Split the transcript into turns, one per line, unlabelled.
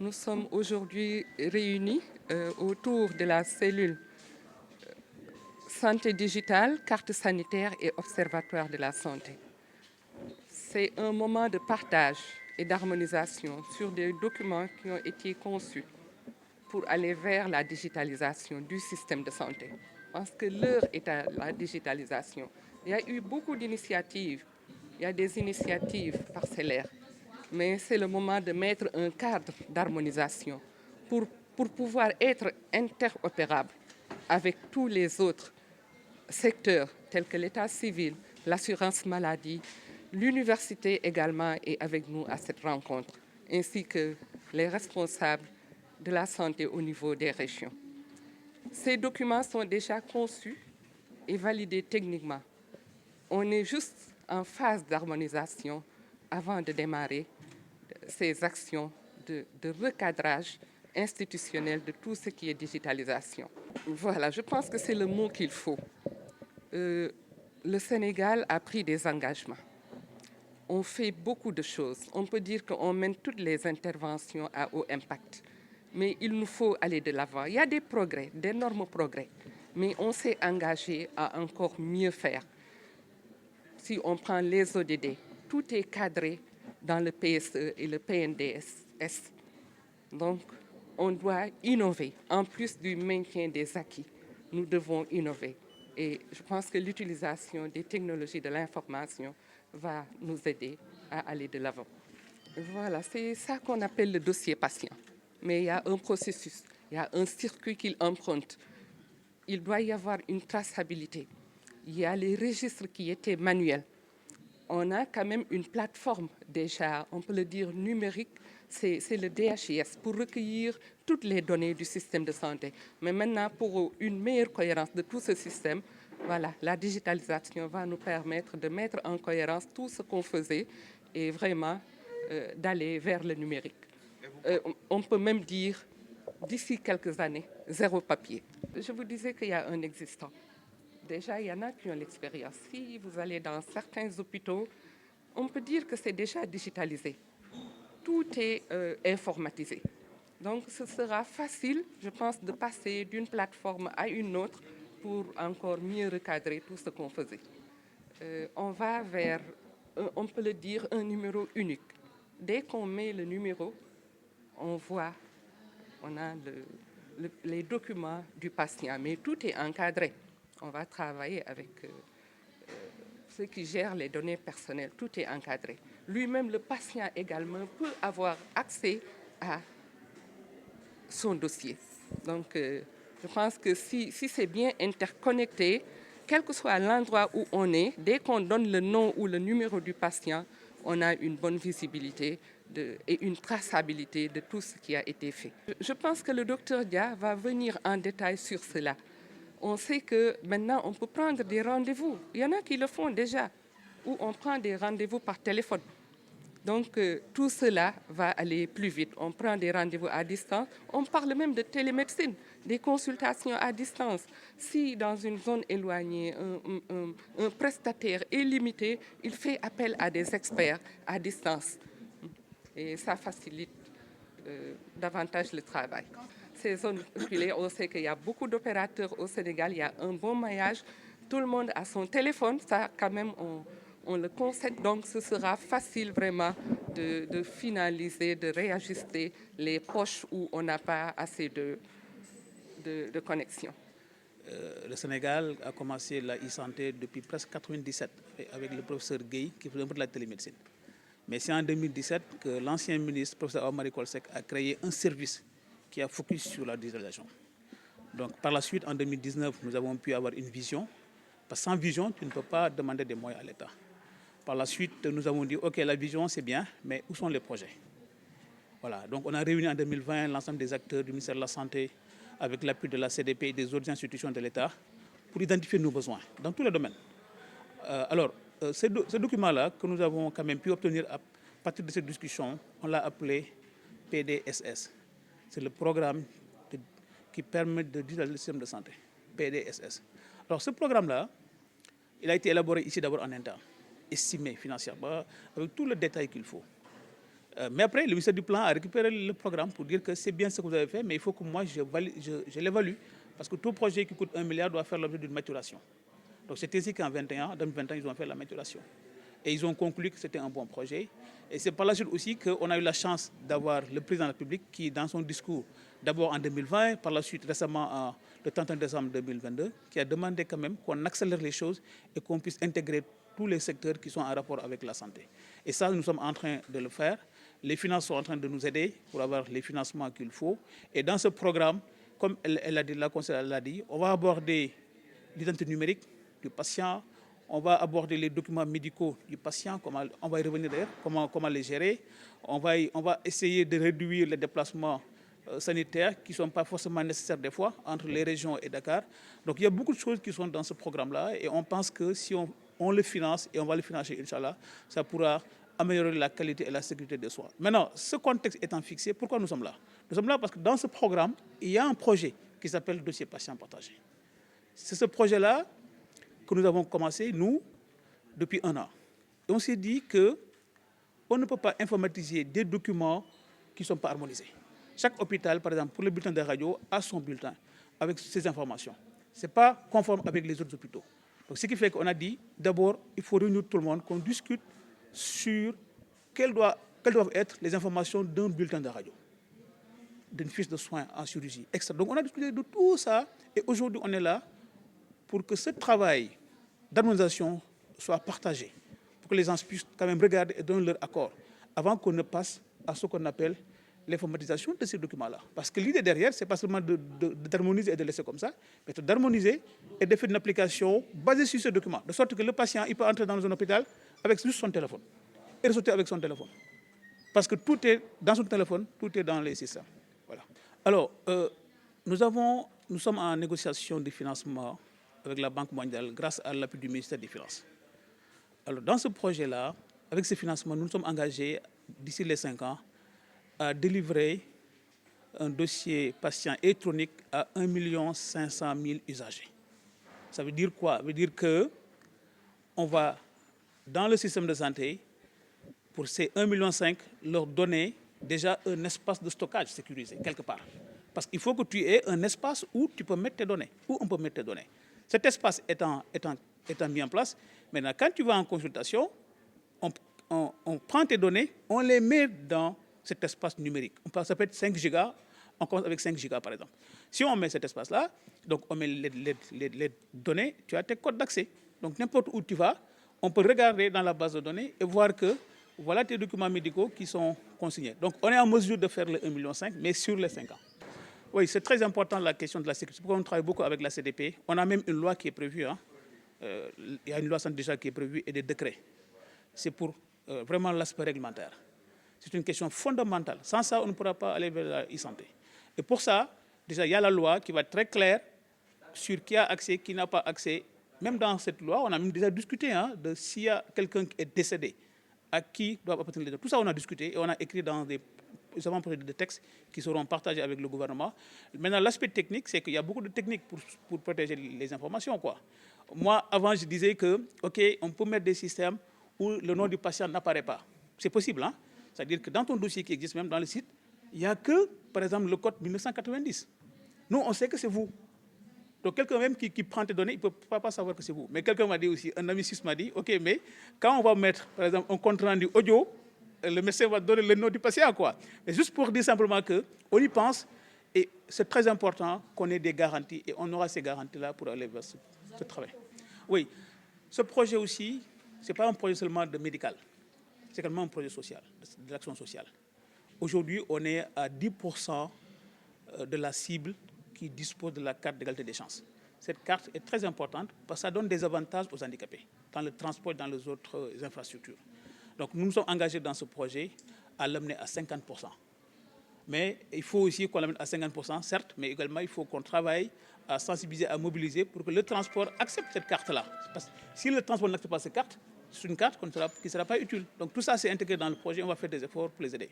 Nous sommes aujourd'hui réunis autour de la cellule santé digitale, carte sanitaire et observatoire de la santé. C'est un moment de partage et d'harmonisation sur des documents qui ont été conçus pour aller vers la digitalisation du système de santé. Parce que l'heure est à la digitalisation. Il y a eu beaucoup d'initiatives. Il y a des initiatives parcellaires. Mais c'est le moment de mettre un cadre d'harmonisation pour pouvoir être interopérable avec tous les autres secteurs tels que l'état civil, l'assurance maladie, l'université également est avec nous à cette rencontre, ainsi que les responsables de la santé au niveau des régions. Ces documents sont déjà conçus et validés techniquement. On est juste en phase d'harmonisation avant de démarrer ces actions de recadrage institutionnel de tout ce qui est digitalisation. Voilà, je pense que c'est le mot qu'il faut. Le Sénégal a pris des engagements. On fait beaucoup de choses. On peut dire qu'on mène toutes les interventions à haut impact. Mais il nous faut aller de l'avant. Il y a des progrès, d'énormes progrès. Mais on s'est engagé à encore mieux faire. Si on prend les ODD, tout est cadré dans le PSE et le PNDS. Donc, on doit innover. En plus du maintien des acquis, nous devons innover. Et je pense que l'utilisation des technologies de l'information va nous aider à aller de l'avant. Voilà, c'est ça qu'on appelle le dossier patient. Mais il y a un processus, il y a un circuit qu'il emprunte. Il doit y avoir une traçabilité. Il y a les registres qui étaient manuels. On a quand même une plateforme déjà, on peut le dire numérique, c'est le DHIS pour recueillir toutes les données du système de santé. Mais maintenant, pour une meilleure cohérence de tout ce système, voilà, la digitalisation va nous permettre de mettre en cohérence tout ce qu'on faisait et vraiment d'aller vers le numérique. On peut même dire, d'ici quelques années, zéro papier. Je vous disais qu'il y a un existant. Déjà, il y en a qui ont l'expérience. Si vous allez dans certains hôpitaux, on peut dire que c'est déjà digitalisé. Tout est informatisé. Donc, ce sera facile, je pense, de passer d'une plateforme à une autre pour encore mieux recadrer tout ce qu'on faisait. On va vers, on peut le dire, un numéro unique. Dès qu'on met le numéro, on voit, on a les documents du patient, mais tout est encadré. On va travailler avec ceux qui gèrent les données personnelles. Tout est encadré. Lui-même, le patient également, peut avoir accès à son dossier. Donc, je pense que si c'est bien interconnecté, quel que soit l'endroit où on est, dès qu'on donne le nom ou le numéro du patient, on a une bonne visibilité et une traçabilité de tout ce qui a été fait. Je pense que le docteur Dia va venir en détail sur cela. On sait que maintenant, on peut prendre des rendez-vous. Il y en a qui le font déjà, où on prend des rendez-vous par téléphone. Donc, tout cela va aller plus vite. On prend des rendez-vous à distance. On parle même de télémédecine, des consultations à distance. Si dans une zone éloignée, un prestataire est limité, il fait appel à des experts à distance. Et ça facilite davantage le travail. Ces zones reculées, on sait qu'il y a beaucoup d'opérateurs au Sénégal, il y a un bon maillage. Tout le monde a son téléphone, ça quand même on le concède, donc ce sera facile vraiment de finaliser, de réajuster les poches où on n'a pas assez de connexion.
Le Sénégal a commencé la e-santé depuis presque 1997 avec le professeur Guèye qui faisait un peu de la télémédecine. Mais c'est en 2017 que l'ancien ministre, professeur Omar Kolsek, a créé un service qui a focus sur la digitalisation. Donc par la suite, en 2019, nous avons pu avoir une vision. Parce que sans vision, tu ne peux pas demander des moyens à l'État. Par la suite, nous avons dit, OK, la vision, c'est bien, mais où sont les projets? Voilà, donc on a réuni en 2020 l'ensemble des acteurs du ministère de la Santé avec l'appui de la CDP et des autres institutions de l'État pour identifier nos besoins dans tous les domaines. Ce document-là que nous avons quand même pu obtenir à partir de cette discussion, on l'a appelé PDSS. C'est le programme qui permet de digitaliser le système de santé, PDSS. Alors ce programme-là, il a été élaboré ici d'abord en interne, estimé financièrement, avec tout le détail qu'il faut. Mais après, le ministère du Plan a récupéré le programme pour dire que c'est bien ce que vous avez fait, mais il faut que moi, je l'évalue. Parce que tout projet qui coûte 1 milliard doit faire l'objet d'une maturation. Donc c'est ainsi qu'en 2021, ils ont fait la maturation. Et ils ont conclu que c'était un bon projet. Et c'est par la suite aussi qu'on a eu la chance d'avoir le président de la République qui, dans son discours, d'abord en 2020, par la suite récemment le 31 décembre 2022, qui a demandé quand même qu'on accélère les choses et qu'on puisse intégrer tous les secteurs qui sont en rapport avec la santé. Et ça, nous sommes en train de le faire. Les finances sont en train de nous aider pour avoir les financements qu'il faut. Et dans ce programme, comme elle a dit, la conseillère l'a dit, on va aborder l'identité numérique du patient, on va aborder les documents médicaux du patient, on va y revenir d'ailleurs, comment les gérer. On va essayer de réduire les déplacements sanitaires qui ne sont pas forcément nécessaires des fois entre les régions et Dakar. Donc il y a beaucoup de choses qui sont dans ce programme-là et on pense que si on le finance et on va le financer, Inch'Allah, ça pourra améliorer la qualité et la sécurité des soins. Maintenant, ce contexte étant fixé, pourquoi nous sommes là? Nous sommes là parce que dans ce programme, il y a un projet qui s'appelle Dossier patient partagé. C'est ce projet-là que nous avons commencé, nous, depuis 1 an. Et on s'est dit qu'on ne peut pas informatiser des documents qui ne sont pas harmonisés. Chaque hôpital, par exemple, pour le bulletin de radio, a son bulletin avec ces informations. Ce n'est pas conforme avec les autres hôpitaux. Donc, ce qui fait qu'on a dit, d'abord, il faut réunir tout le monde, qu'on discute sur quelles doivent être les informations d'un bulletin de radio, d'une fiche de soins en chirurgie, etc. Donc, on a discuté de tout ça et aujourd'hui, on est là pour que ce travail d'harmonisation soit partagé, pour que les gens puissent quand même regarder et donner leur accord avant qu'on ne passe à ce qu'on appelle l'informatisation de ces documents-là. Parce que l'idée derrière, ce n'est pas seulement d'harmoniser et de laisser comme ça, mais d'harmoniser et de faire une application basée sur ces documents, de sorte que le patient il peut entrer dans un hôpital avec juste son téléphone et ressortir avec son téléphone. Parce que tout est dans son téléphone, tout est dans les systèmes. Voilà. Alors, nous sommes en négociation de financement avec la Banque mondiale grâce à l'appui du ministère des Finances. Alors, dans ce projet-là, avec ce financement, nous nous sommes engagés d'ici les 5 ans à délivrer un dossier patient électronique à 1 500 000 usagers. Ça veut dire quoi? Ça veut dire qu'on va, dans le système de santé, pour ces 1,5 million, leur donner déjà un espace de stockage sécurisé, quelque part. Parce qu'il faut que tu aies un espace où tu peux mettre tes données, où on peut mettre tes données. Cet espace étant mis en place, maintenant, quand tu vas en consultation, on prend tes données, on les met dans cet espace numérique. Ça peut être 5 gigas, on commence avec 5 gigas par exemple. Si on met cet espace-là, donc on met les données, tu as tes codes d'accès. Donc n'importe où tu vas, on peut regarder dans la base de données et voir que voilà tes documents médicaux qui sont consignés. Donc on est en mesure de faire le 1,5 million, mais sur les 5 ans. Oui, c'est très important la question de la sécurité. C'est pourquoi on travaille beaucoup avec la CDP. On a même une loi qui est prévue. Il y a une loi déjà qui est prévue et des décrets. C'est pour vraiment l'aspect réglementaire. C'est une question fondamentale. Sans ça, on ne pourra pas aller vers la e-santé. Et pour ça, déjà, il y a la loi qui va être très claire sur qui a accès, qui n'a pas accès. Même dans cette loi, on a même déjà discuté de s'il y a quelqu'un qui est décédé, à qui doivent appartenir les données. Tout ça, on a discuté et on a écrit dans des avant-projets de textes qui seront partagés avec le gouvernement. Maintenant, l'aspect technique, c'est qu'il y a beaucoup de techniques pour protéger les informations, quoi. Moi, avant, je disais que, OK, on peut mettre des systèmes où le nom du patient n'apparaît pas. C'est possible, hein? C'est-à-dire que dans ton dossier qui existe même dans le site, il n'y a que, par exemple, le code 1990. Nous, on sait que c'est vous. Donc, quelqu'un même qui prend tes données, il ne peut pas savoir que c'est vous. Mais quelqu'un m'a dit aussi, un ami suisse m'a dit, OK, mais quand on va mettre, par exemple, un compte rendu audio, le médecin va donner le nom du patient, quoi. Mais juste pour dire simplement qu'on y pense, et c'est très important qu'on ait des garanties, et on aura ces garanties-là pour aller vers ce travail. Oui, ce projet aussi, ce n'est pas un projet seulement de médical, c'est également un projet social, de l'action sociale. Aujourd'hui, on est à 10% de la cible qui dispose de la carte d'égalité des chances. Cette carte est très importante parce que ça donne des avantages aux handicapés dans le transport et dans les autres infrastructures. Donc nous nous sommes engagés dans ce projet à l'amener à 50%. Mais il faut aussi qu'on l'amène à 50%, certes, mais également il faut qu'on travaille à sensibiliser, à mobiliser pour que le transport accepte cette carte-là. Parce que si le transport n'accepte pas cette carte, c'est une carte qui ne sera pas utile. Donc tout ça, c'est intégré dans le projet, on va faire des efforts pour les aider.